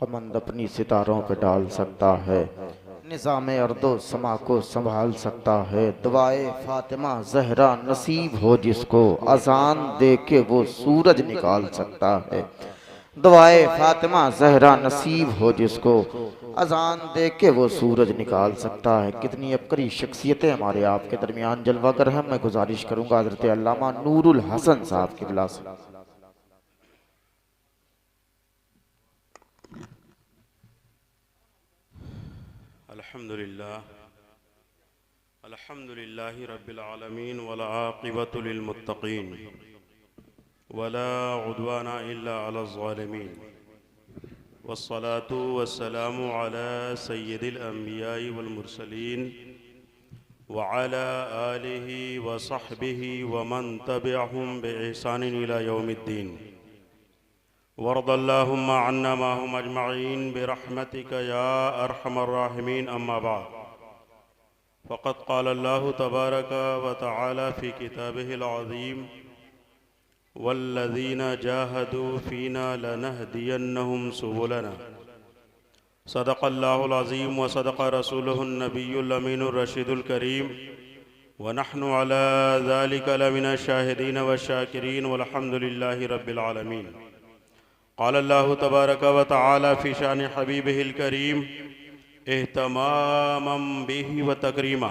कमंद अपनी सितारों पे डाल सकता है, निज़ामे अर्दो समा को संभाल सकता है। दुआए फातिमा जहरा नसीब हो जिसको, अजान दे के वो सूरज निकाल सकता है। दुआए फातिमा जहरा नसीब हो जिसको, अजान दे के वो सूरज निकाल सकता है। कितनी अबकरी शख्सियतें हमारे आपके दरमियान जलवागर हैं। मैं गुजारिश करूंगा हज़रत अल्लामा नूरुल हसन साहब की बिला से। अल्हम्दुलिल्लाहि रब्बिल आलमीन वल आक़िबतु लिल मुत्तक़ीन वला उद्वाना इल्ला अला ज़ालिमीन वस्सलातु वस्सलामु अला सय्यिदिल अंबियाइ वल मुरसलीन व अला आलिहि व सहबिहि व मन तबिअहुम बिइहसानिन इला यौमिद्दीन। वरदल्लाहुम्मा अन्ना माहुम अजमईन बिरहमतिका या अरहमर राहिमीन। अम्मा बाद, फ़क़द क़ाल अल्लाहु तबारक व तआला फ़ी किताबिहिल अज़ीम वल्लज़ीना जाहदू फ़ीना लनहदियन्नहुम सुबुलना। सदक़ल्लाहुल अज़ीम व सदक़ रसूलुहुन नबियुल अमीनुर रशीदुल करीम व नहनु अला ज़ालिका लमिनश शाहिदीन व शाकिरीन वल्हम्दुलिल्लाहि रब्बिल आलमीन। क़ाल अल्लाहु तबारक व तआला फ़ी शानि हबीबिहिल करीम इह्तमामम बिही व तकरीमा।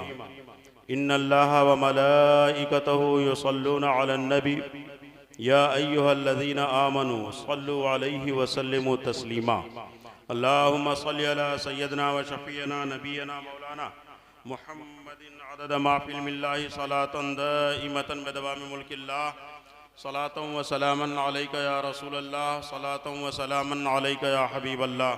इन्नल्लाहा व मलाइकतहु युसल्लूना अलन नबी या अय्युहल्लज़ीना आमनू सल्लु अलैहि व सल्लिमू तस्लीमा। अल्लाहुम्मा सल्लि अला सय्यदना व शफ़ीअना नबियना मौलाना मुहम्मदिन अदद मा फ़िल मिल्लाहि सलातन दाइमतन बिदवामि मुल्किल्लाह। सलातन व सलामन अलैका या रसूलल्लाह, सलातन व सलामन अलैका या हबीबल्लाह।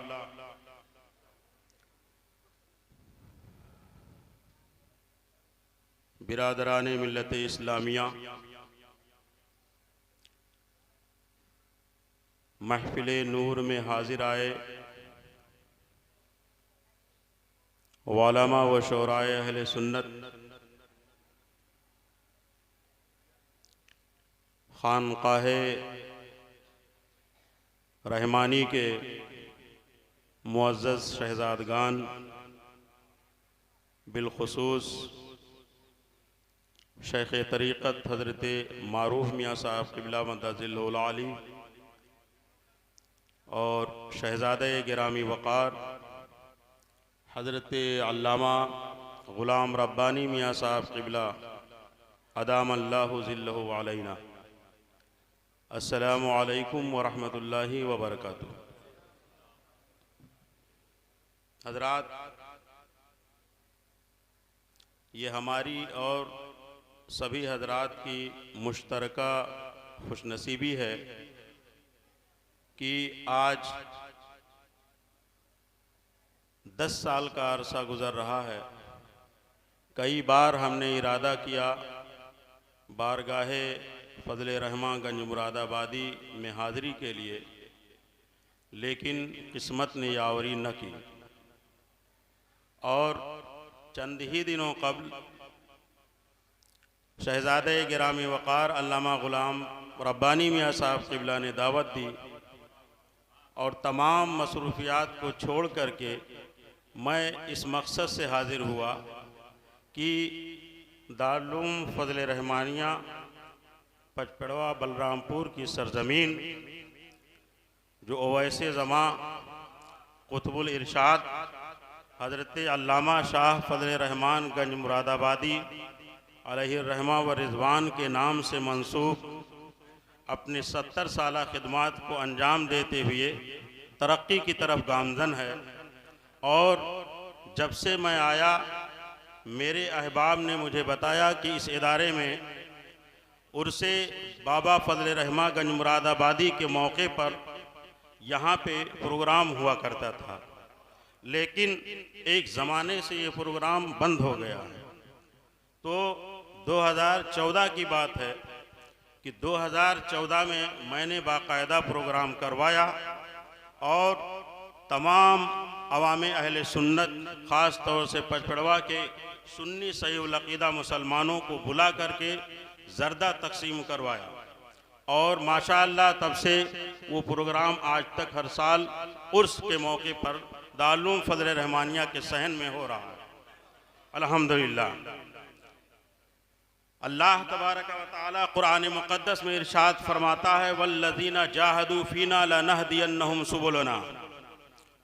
बिरादरान मिल्लत इस्लामिया, महफिल नूर में हाजिर आए वालमा व शोराए अहले सुन्नत, खानकाहे रहमानी के मुअज़्ज़ज़ शहज़ादगान, बिलखुसूस शेख तरीक़त हज़रत मारूफ मियाँ साहब क़िबला मद्दज़िल्लुल आली और शहज़ादे गिरामी वक़ार हज़रत अल्लामा ग़ुलाम रब्बानी मियाँ साहब क़िबला अदामल्लाहु ज़िल्लहु अलैना। अस्सलामु अलैकुम व रहमतुल्लाहि व बरकातुहू। हज़रात, ये हमारी और सभी हज़रात की मुश्तरका खुशनसीबी है कि आज 10 साल का अरसा गुज़र रहा है। कई बार हमने इरादा किया बारगाहे फ़ज़ल रहमान गंज मुरादाबादी में हाज़िरी के लिए, लेकिन किस्मत ने यावरी न की। और चंद ही दिनों कबल शहज़ादे गिरामी वक़ार अल्लामा ग़ुलाम रब्बानी मियाँ साहब क़िबला ने दावत दी और तमाम मसरूफ़ियात को छोड़ करके मैं इस मकसद से हाज़िर हुआ कि दारुल फ़ज़ल रहमानिया पचपड़वा बलरामपुर की सरज़मीन, जो ओवैसे ज़मां क़ुतबुल इरशाद हज़रत अल्लामा शाह फ़ज़ल रहमान गंज मुरादाबादी अलैहिर रहमा व रिज़वान के नाम से मंसूब अपने 70 साला खिदमात को अंजाम देते हुए तरक्की की तरफ गामज़न है। और जब से मैं आया, मेरे अहबाब ने मुझे बताया कि इस इदारे में उर्से बाबा फ़ज़ल रहमा गंज मुरादाबादी के मौके पर यहाँ पे प्रोग्राम हुआ करता था, लेकिन एक ज़माने से ये प्रोग्राम बंद हो गया है। तो 2014 की बात है कि 2014 में मैंने बाकायदा प्रोग्राम करवाया और तमाम अवाम अहले सुन्नत, ख़ास तौर से पचपड़वा के सुन्नी सही उल अक़ीदा मुसलमानों को बुला करके ज़र्दा तकसीम करवाया और माशाअल्लाह तब से वो प्रोग्राम आज तक हर साल उर्स के मौके पर दारुल फजल रहमानिया के सहन में हो रहा है। अल्हम्दुलिल्लाह। अल्लाह तबारक व तआला कुरान मुक़द्दस में इरशाद फरमाता है, वल्लज़ीना जाहदू फीना लनहदियन्नहुम सुबुलना,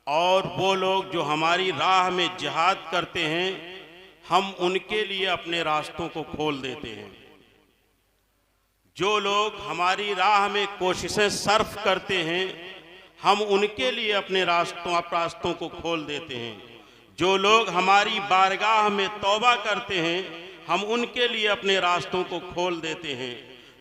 और वो लोग जो हमारी राह में जिहाद करते हैं हम उनके लिए अपने रास्तों को खोल देते हैं। जो लोग हमारी राह में कोशिशें सर्फ करते हैं हम उनके लिए अपने रास्तों को खोल देते हैं। जो लोग हमारी बारगाह में तौबा करते हैं हम उनके लिए अपने रास्तों को खोल देते हैं।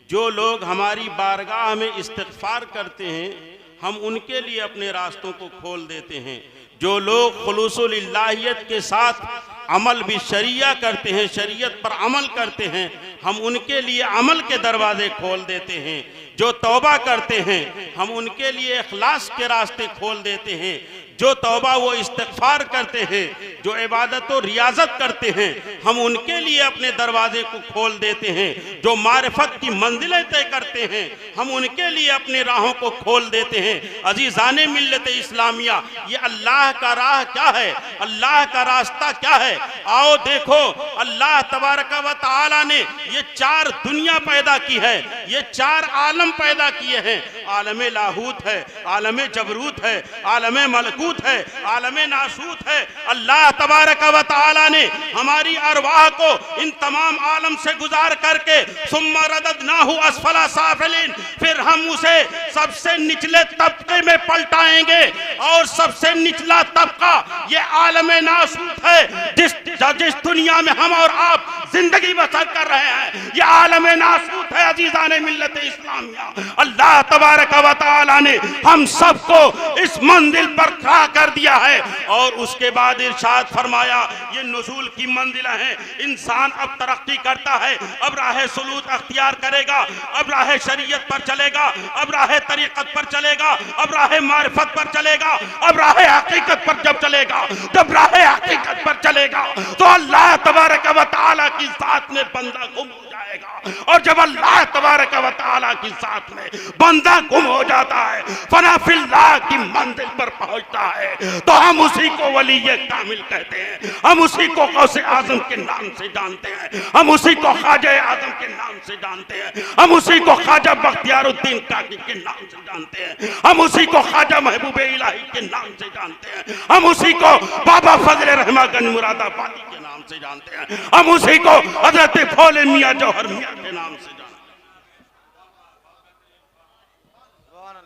जो लोग हमारी बारगाह में इस्तिग़फ़ार करते हैं हम उनके लिए अपने रास्तों को खोल देते हैं। जो लोग खुलूसुल इल्लाहियत के साथ अमल भी शरिया करते हैं, शरीयत पर अमल करते हैं, हम उनके लिए अमल के दरवाजे खोल देते हैं। जो तौबा करते हैं हम उनके लिए इखलास के रास्ते खोल देते हैं। जो तौबा वो इस्तिग़फ़ार करते हैं, जो इबादत और रियाजत करते हैं हम उनके लिए अपने दरवाजे को खोल देते हैं। जो मारिफत की मंजिलें तय करते हैं हम उनके लिए अपने राहों को खोल देते हैं। अजीज़ाने मिल्लत इस्लामिया, ये अल्लाह का राह क्या है, अल्लाह का रास्ता क्या है? आओ देखो, अल्लाह तबारक व तआला ने ये चार दुनिया पैदा की है, ये चार आलम पैदा किए हैं। आलम लाहूत है, आलम जबरूत है, आलम मलकूत है, आलम नासूत है। अल्लाह तबारक व तआला ने हमारी अरवाह को इन तमाम आलम से गुजार करके सुम्मा रददनाहु अस्फला साफिलिन, फिर हम उसे सबसे निचले तबके में पलटाएंगे। और सबसे निचला तबका ये आलम नासूत है, जिस दुनिया में हम और आप जिंदगी बसर कर रहे हैं, ये आलम नासूत है। अजीज़ाने मिल्लत इस्लामिया, अल्लाह तबारक व तआला ने हम सबको इस मंजिल पर खड़ा कर दिया है। और उसके बाद इरशाद फरमाया, ये नुज़ूल की मंजिल है। इंसान अब तरक्की करता है, अब राह सुलूक अख्तियार करेगा, अब राह शरीयत पर चलेगा, अब राह तरीक़त पर चलेगा, अब राह मारिफत पर चलेगा, अब राह हकीकत पर जब चलेगा, जब राह हकीकत पर चलेगा तो अल्लाह तबारक व तआला की साथ में बंदा गुम हो जाएगा। और जब अल्लाह तबारक व तआला की साथ में बंदा गुम हो जाता है, फना फिल्लाह की मंजिल पर पहुंचता है, तो हम उसी को वलीय कामिल कहते हैं, हम उसी को गौसे आजम के नाम से जानते हैं, हम उसी को ख्वाजा आजम के नाम से जानते हैं, हम उसी को ख्वाजा बख्तियारुद्दीन काकी के नाम से जानते हैं, हम उसी को ख्वाजा महबूब इलाही के नाम से जानते हैं, हम उसी को बाबा फजल रहमागंज मुरादाबादी के नाम से जानते हैं, हम उसी को हजरत फौले मियां जौहर मियां के नाम से जानते हैं।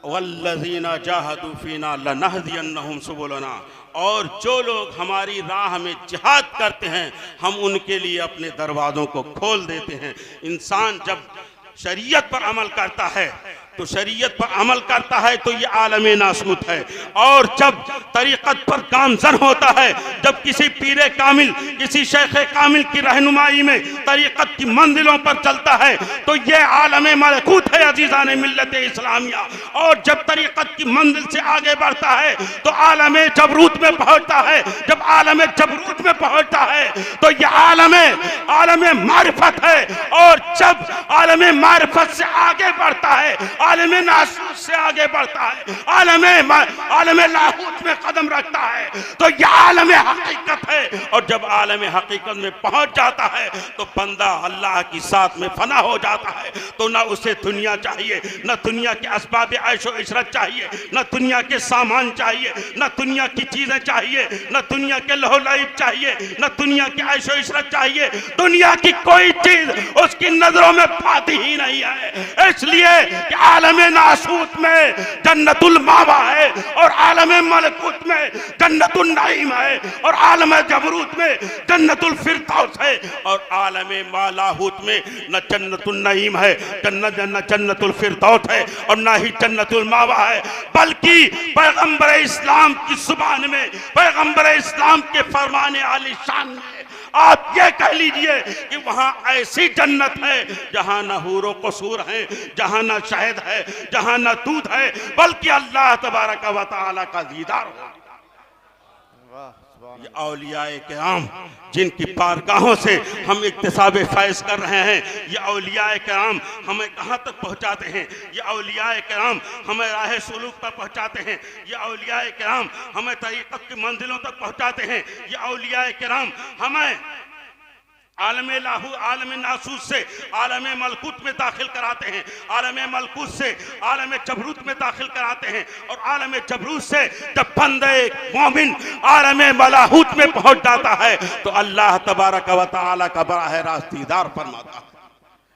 वल्लज़ीना जाहदू फीना लनहदियन्नहुम सुबुलना, और जो लोग हमारी राह में जिहाद करते हैं हम उनके लिए अपने दरवाज़ों को खोल देते हैं। इंसान जब शरीयत पर अमल करता है तो शरीयत पर अमल करता है तो ये आलम नासूत है। और जब तरीक़त पर गामज़न होता है, जब किसी पीरे कामिल, किसी शेख कामिल की रहनुमाई में तरीक़त की मंजिलों पर चलता है तो ये आलम मलकूत है। अजीज़ाने मिल्लत इस्लामिया, और जब तरीक़त की मंजिल से आगे बढ़ता है तो आलम जबरूत में पहुँचता है। जब आलम जबरूत में पहुँचता है तो ये आलम मारिफत है। और जब आलम मारिफत से आगे बढ़ता है, आलम नासूत से आगे बढ़ता है, आलम लाहूत में कदम रखता है, तो यह आलम हकीकत है। और जब आलम हकीकत में पहुंच जाता है तो बंदा अल्लाह की साथ में फना हो जाता है। तो ना उसे दुनिया चाहिए, न दुनिया के असबाब ऐशो इशरत चाहिए, न दुनिया के सामान चाहिए, न दुनिया की चीजें चाहिए, न दुनिया के लहो लईब चाहिए, न दुनिया के ऐशो इशरत चाहिए। दुनिया की कोई चीज उसकी नजरों में पाती ही नहीं है, इसलिए आलम नासूत में जन्नतुल मावा है, और आलम मलकूत में जन्नतुल नईम है, और आलम जबरूत में जन्नतुल फिरदौस है, और आलम मालाहूत में न जन्नतुल नईम है, न जन्नतुल फिरदौस है, और न ही जन्नतुल मावा है। बल्कि पैगंबर इस्लाम की जुबान में, पैगंबर इस्लाम के फरमाने आली शान में आप ये कह लीजिए कि वहां ऐसी जन्नत है जहां न हूरो कसूर है, जहां न शहद है, जहां न दूध है, बल्कि अल्लाह तबारक व तआला का दीदार हो। ये औलियाए किराम जिनकी बारगाहों से हम इक्तिसाब फैज़ कर रहे हैं, ये औलियाए किराम हमें कहाँ तक पहुँचाते हैं, ये औलियाए किराम हमें राह सुलूक पर पहुँचाते हैं, ये औलियाए किराम हमें तरीक़त की मंजिलों तक पहुँचाते हैं, ये औलियाए किराम हमें आलम लाहू आलम नासूस से आलम मलकूत में दाखिल कराते हैं, आलम मलकूत से आलम जबरूत में दाखिल कराते हैं, और आलम जबरूत से जब बंदे मोमिन आलम मलाहूत में पहुंच जाता है तो अल्लाह तबारक व तआला का बराह रास्त दीदार फरमाता है।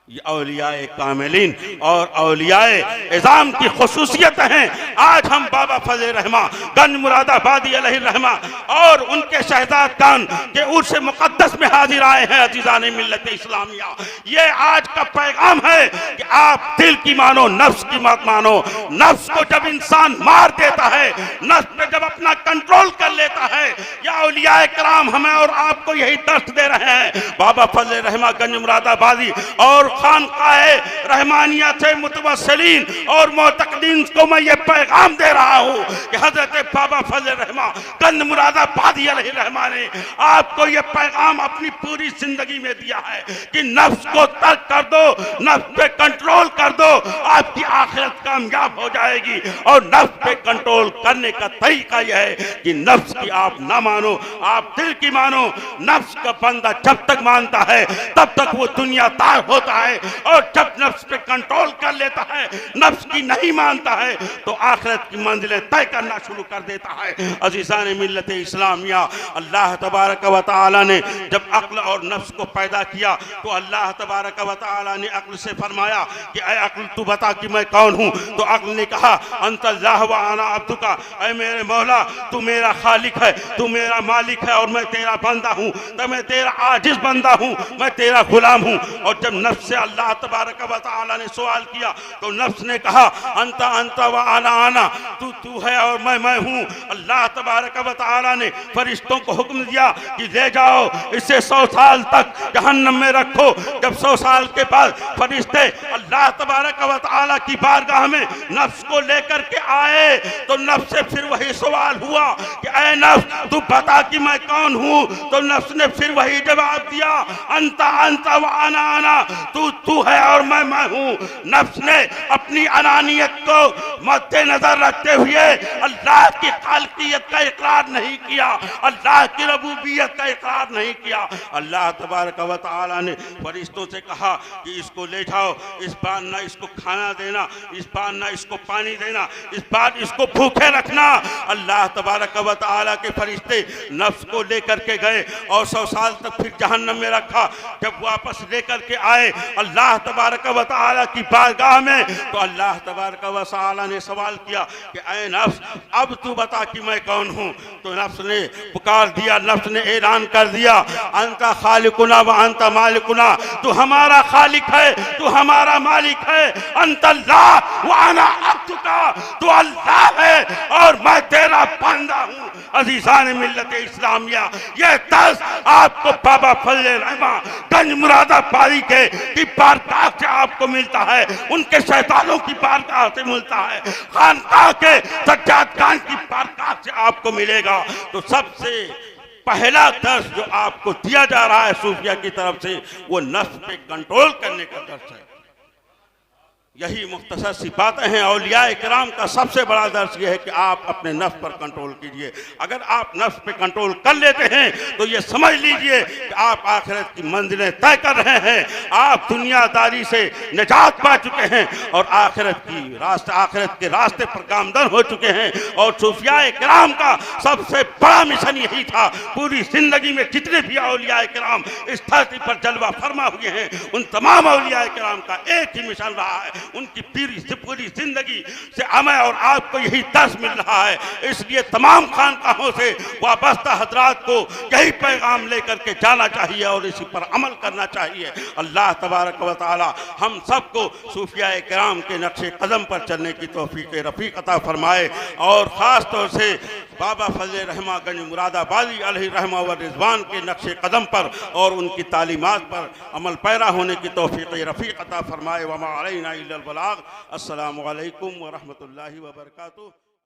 ये औलियाए कामिलीन और औलियाए इज़ाम की खुसूसियत हैं। आज हम बाबा फजल रहमा गंज मुरादाबादी अलैहि रहमा और उनके शहजाद खान के उर्स मुक़द्दस में हाजिर आए हैं। अजीज़ान मिल्लत इस्लामिया, ये आज का पैगाम है कि आप दिल की मानो, नफ्स की मत मानो। नफ्स को जब इंसान मार देता है, नफ्स पे जब अपना कंट्रोल कर लेता है, या औलियाए किराम हमें और आपको यही दर्श दे रहे हैं। बाबा फजल रहमा गंज मुरादाबादी और खानकाए रहमानिया से मुतवस्सिलीन और मोतकदीन को मैं ये पैगाम दे रहा हूँ कि हजरत बाबा फजल रहमा गंज मुरादाबादी अलैहि रहमा ने आपको ये पैगाम अपनी पूरी जिंदगी में दिया है कि नफ्स को तर्क कर दो, नफ्स पे कंट्रोल कर दो, आपकी आखिरत कामयाब हो जाएगी। और नफ्स पे कंट्रोल करने का तरीका यह है कि नफ्स की आप ना मानो, आप दिल की मानो। नफ्स का बंदा जब तक मानता है तब तक वो दुनियादार होता है, और जब नफ्स पे कंट्रोल कर लेता है, नफ्स की नहीं मानता है, तो आखिरत की मंजिलें तय करना शुरू कर देता है। अज़ीज़ान मिल्लत इस्लामिया, अल्लाह तबारक व तआला ने जब अक्ल और नफ्स को पैदा किया तो अल्लाह तबारक व तआला ने अक्ल से फरमाया कि ऐ अक्ल तू बता कि मैं कौन हूँ। तो अक्ल ने कहा अंतल्लाह व अना अब्दुका, ऐ मेरे मौला तू मेरा खालिक है, तू मेरा मालिक है और मैं तेरा बंदा हूँ, तो मैं तेरा आजिज बंदा हूँ, मैं तेरा गुलाम हूँ। और जब नफ्स से अल्लाह तबारक व तआला ने सवाल किया तो नफ्स ने कहा अंता अंता व आना आना, तू तू है और मैं हूँ। अल्लाह तबारक व तआला ने फरिश्तों को हुक्म दिया कि ले जाओ इसे 100 साल तक जहन्नम में रखो। जब 100 साल के बाद फरिश्ते अल्लाह तबारक व तआला की बारगाह में नफ्स को लेकर के आए तो नफ्स से फिर वही सवाल हुआ कि ऐ नफ्स तू बता कि मैं कौन हूँ। तो नफ्स ने फिर वही जवाब दिया अंता अंता व आना आना, तू है और मैं हूँ। नफ्स ने अपनी अनानियत को मद्देनजर रखते हुए अल्लाह की खालिकियत का इकरार नहीं किया, अल्लाह की रबूबियत का इकरार नहीं किया। अल्लाह तबारक व तआला ने फरिश्तों से कहा कि इसको ले जाओ, इस बार ना इसको खाना देना, इस बार ना इसको पानी देना, इस बार इसको भूखे रखना। अल्लाह तबारक व तआला के फरिश्ते नफ्स को लेकर के गए और 100 साल तक फिर जहन्नम में रखा। जब वापस लेकर के आए अल्लाह तबारक व तआला की बारगाह में तो अल्लाह तबारक व तआला ने सवाल किया कि ऐ नफ्स अब तू बता कि मैं कौन हूँ। तो नफ्स ने पुकार दिया, नफ्स ने ऐलान कर दिया अंता खालिकुना व अंता मालिकुना, तू हमारा खालिक है, तू हमारा मालिक है। अंतल्लाह व अना अब्दुका, तू अल्लाह है और मैं तेरा बंदा हूँ। अज़ीज़ान मिल्लत इस्लामिया, यह दर्स आपको बाबा फजल रहमा गंज मुरादाबादी की बारगाह से आपको मिलता है, उनके शैतानों की बारगाह से मिलता है, खानकाह के सज्जाद खान की बारगाह से आपको मिलेगा। तो सबसे पहला दर्स जो आपको दिया जा रहा है सूफिया की तरफ से वो नफ्स पे कंट्रोल करने का दर्स है। यही मुख्तसर सी बातें हैं। औलियाए किराम का सबसे बड़ा दर्स यह है कि आप अपने नफ्स पर कंट्रोल कीजिए। अगर आप नफ्स पे कंट्रोल कर लेते हैं तो ये समझ लीजिए कि आप आखिरत की मंजिलें तय कर रहे हैं, आप दुनियादारी से निजात पा चुके हैं और आखिरत के रास्ते पर गामदन हो चुके हैं। और सूफियाए किराम का सबसे बड़ा मिशन यही था। पूरी जिंदगी में जितने भी औलियाए किराम इस धरती पर जलवा फरमा हुए हैं, उन तमाम औलियाए किराम का एक ही मिशन रहा है। उनकी पूरी जिंदगी से हमें और आपको यही दर्स मिल रहा है। इसलिए तमाम खानकाहों से वाबस्ता हजरात को यही पैगाम लेकर के जाना चाहिए और इसी पर अमल करना चाहिए। अल्लाह तबारक व तआला हम सबको सूफियाए किराम के नक्शे कदम पर चलने की तौफीक रफ़ीक अता फरमाए और ख़ास तौर से बाबा फजल रहमा गंज मुरादाबादी अलैहि रहमा व रिज़वान के नक्शे कदम पर और उनकी तालीमात पर अमल पैरा होने की तौफीक रफ़ीक अता फरमाए। वमा अलैना इल्लल बलाग। अस्सलामु अलैकुम व रहमतुल्लाहि व बरकातुहू।